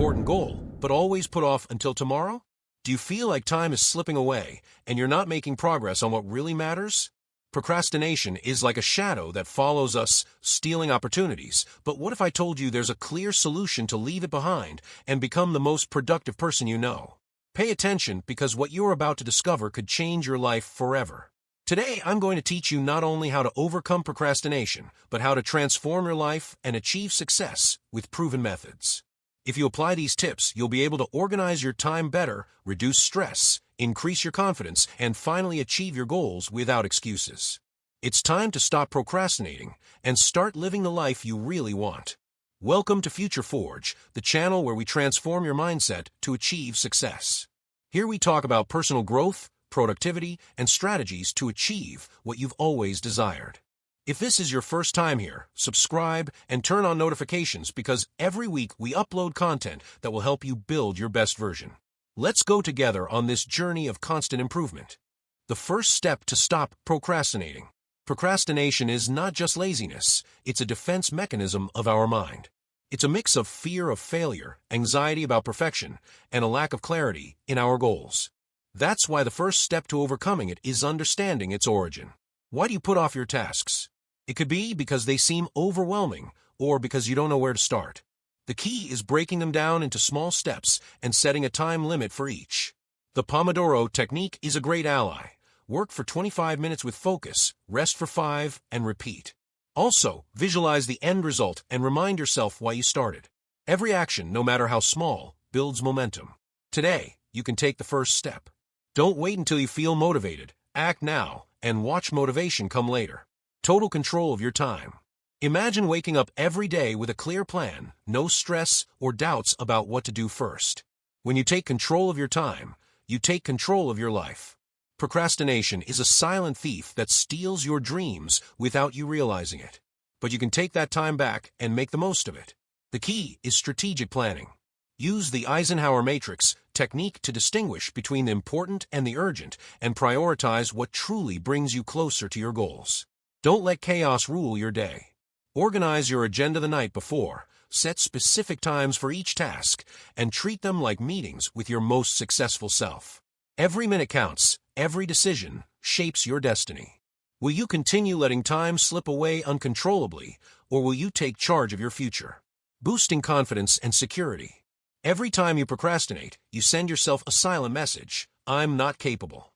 important goal, but always put off until tomorrow? Do you feel like time is slipping away and you're not making progress on what really matters? Procrastination is like a shadow that follows us, stealing opportunities. But what if I told you there's a clear solution to leave it behind and become the most productive person you know? Pay attention, because what you're about to discover could change your life forever. Today, I'm going to teach you not only how to overcome procrastination, but how to transform your life and achieve success with proven methods. If you apply these tips, you'll be able to organize your time better, reduce stress, increase your confidence, and finally achieve your goals without excuses. It's time to stop procrastinating and start living the life you really want. Welcome to Future Forge, the channel where we transform your mindset to achieve success. Here we talk about personal growth, productivity, and strategies to achieve what you've always desired. If this is your first time here, subscribe and turn on notifications, because every week we upload content that will help you build your best version. Let's go together on this journey of constant improvement. The first step to stop procrastinating. Procrastination is not just laziness, it's a defense mechanism of our mind. It's a mix of fear of failure, anxiety about perfection, and a lack of clarity in our goals. That's why the first step to overcoming it is understanding its origin. Why do you put off your tasks? It could be because they seem overwhelming, or because you don't know where to start. The key is breaking them down into small steps and setting a time limit for each. The Pomodoro technique is a great ally. Work for 25 minutes with focus, rest for 5, and repeat. Also, visualize the end result and remind yourself why you started. Every action, no matter how small, builds momentum. Today, you can take the first step. Don't wait until you feel motivated. Act now, and watch motivation come later. Total control of your time. Imagine waking up every day with a clear plan, no stress or doubts about what to do first. When you take control of your time, you take control of your life. Procrastination is a silent thief that steals your dreams without you realizing it. But you can take that time back and make the most of it. The key is strategic planning. Use the Eisenhower matrix technique to distinguish between the important and the urgent, and prioritize what truly brings you closer to your goals. Don't let chaos rule your day. Organize your agenda the night before, set specific times for each task, and treat them like meetings with your most successful self. Every minute counts, every decision shapes your destiny. Will you continue letting time slip away uncontrollably, or will you take charge of your future? Boosting confidence and security. Every time you procrastinate, you send yourself a silent message: I'm not capable.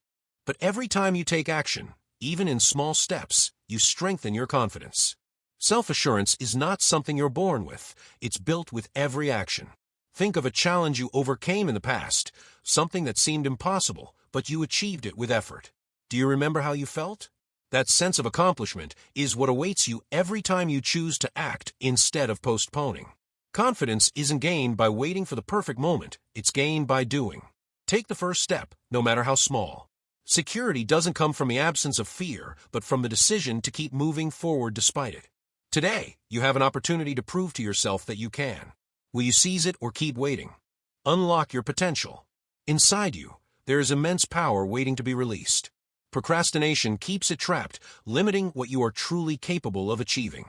But every time you take action, even in small steps, you strengthen your confidence. Self-assurance is not something you're born with, it's built with every action. Think of a challenge you overcame in the past, something that seemed impossible, but you achieved it with effort. Do you remember how you felt? That sense of accomplishment is what awaits you every time you choose to act instead of postponing. Confidence isn't gained by waiting for the perfect moment, it's gained by doing. Take the first step, no matter how small. Security doesn't come from the absence of fear, but from the decision to keep moving forward despite it. Today, you have an opportunity to prove to yourself that you can. Will you seize it or keep waiting? Unlock your potential. Inside you, there is immense power waiting to be released. Procrastination keeps it trapped, limiting what you are truly capable of achieving.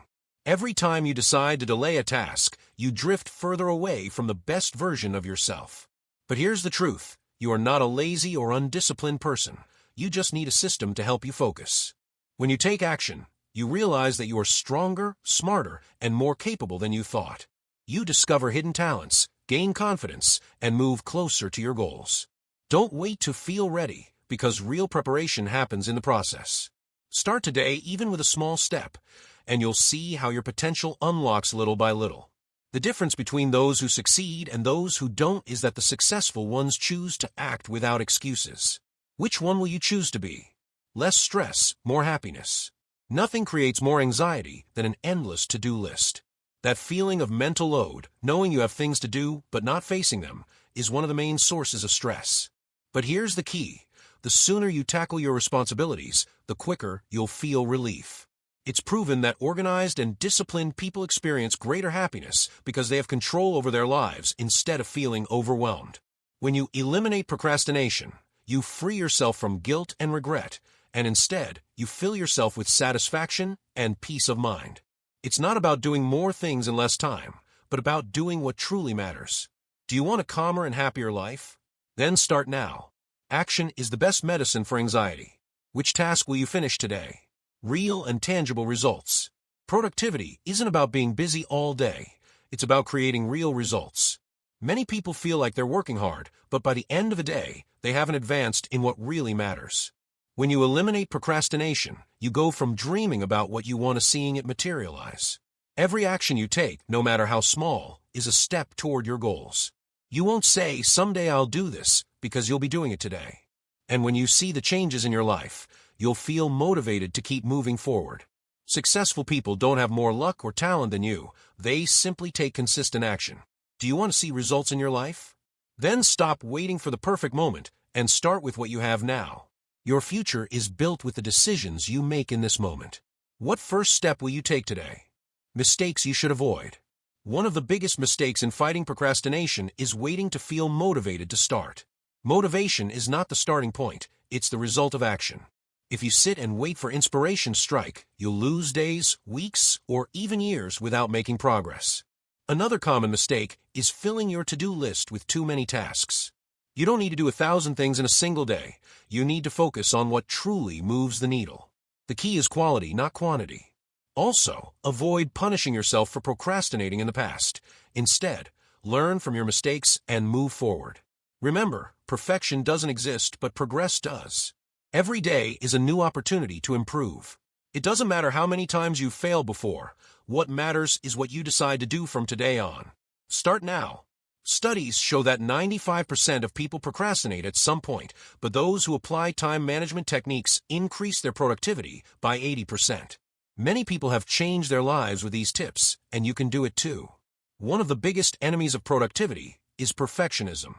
Every time you decide to delay a task, you drift further away from the best version of yourself. But here's the truth: you are not a lazy or undisciplined person. You just need a system to help you focus. When you take action, you realize that you are stronger, smarter, and more capable than you thought. You discover hidden talents, gain confidence, and move closer to your goals. Don't wait to feel ready, because real preparation happens in the process. Start today, even with a small step, and you'll see how your potential unlocks little by little. The difference between those who succeed and those who don't is that the successful ones choose to act without excuses. Which one will you choose to be? Less stress, more happiness. Nothing creates more anxiety than an endless to-do list. That feeling of mental load, knowing you have things to do but not facing them, is one of the main sources of stress. But here's the key: the sooner you tackle your responsibilities, the quicker you'll feel relief. It's proven that organized and disciplined people experience greater happiness because they have control over their lives instead of feeling overwhelmed. When you eliminate procrastination, you free yourself from guilt and regret, and instead, you fill yourself with satisfaction and peace of mind. It's not about doing more things in less time, but about doing what truly matters. Do you want a calmer and happier life? Then start now. Action is the best medicine for anxiety. Which task will you finish today? Real and tangible results. Productivity isn't about being busy all day. It's about creating real results. Many people feel like they're working hard, but by the end of the day, they haven't advanced in what really matters. When you eliminate procrastination, you go from dreaming about what you want to seeing it materialize. Every action you take, no matter how small, is a step toward your goals. You won't say, "Someday I'll do this," because you'll be doing it today. And when you see the changes in your life, you'll feel motivated to keep moving forward. Successful people don't have more luck or talent than you. They simply take consistent action. Do you want to see results in your life? Then stop waiting for the perfect moment and start with what you have now. Your future is built with the decisions you make in this moment. What first step will you take today? Mistakes you should avoid. One of the biggest mistakes in fighting procrastination is waiting to feel motivated to start. Motivation is not the starting point, it's the result of action. If you sit and wait for inspiration to strike, you'll lose days, weeks, or even years without making progress. Another common mistake is filling your to-do list with too many tasks. You don't need to do 1,000 things in a single day. You need to focus on what truly moves the needle. The key is quality, not quantity. Also, avoid punishing yourself for procrastinating in the past. Instead, learn from your mistakes and move forward. Remember, perfection doesn't exist, but progress does. Every day is a new opportunity to improve. It doesn't matter how many times you've failed before. What matters is what you decide to do from today on. Start now. Studies show that 95% of people procrastinate at some point, but those who apply time management techniques increase their productivity by 80%. Many people have changed their lives with these tips, and you can do it too. One of the biggest enemies of productivity is perfectionism.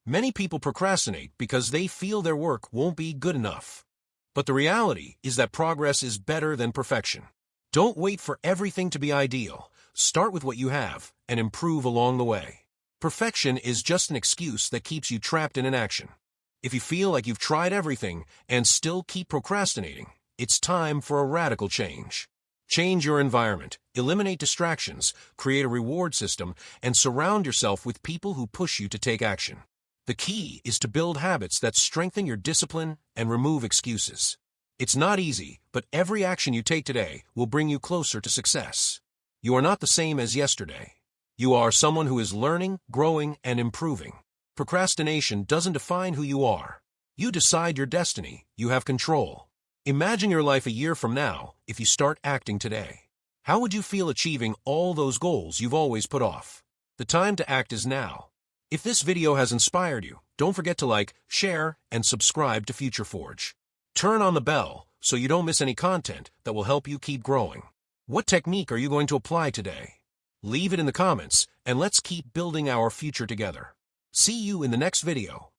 Many people procrastinate because they feel their work won't be good enough. But the reality is that progress is better than perfection. Don't wait for everything to be ideal. Start with what you have and improve along the way. Perfection is just an excuse that keeps you trapped in inaction. If you feel like you've tried everything and still keep procrastinating, it's time for a radical change. Change your environment, eliminate distractions, create a reward system, and surround yourself with people who push you to take action. The key is to build habits that strengthen your discipline and remove excuses. It's not easy, but every action you take today will bring you closer to success. You are not the same as yesterday. You are someone who is learning, growing, and improving. Procrastination doesn't define who you are. You decide your destiny. You have control. Imagine your life a year from now if you start acting today. How would you feel achieving all those goals you've always put off? The time to act is now. If this video has inspired you, don't forget to like, share, and subscribe to Future Forge. Turn on the bell so you don't miss any content that will help you keep growing. What technique are you going to apply today? Leave it in the comments, and let's keep building our future together. See you in the next video.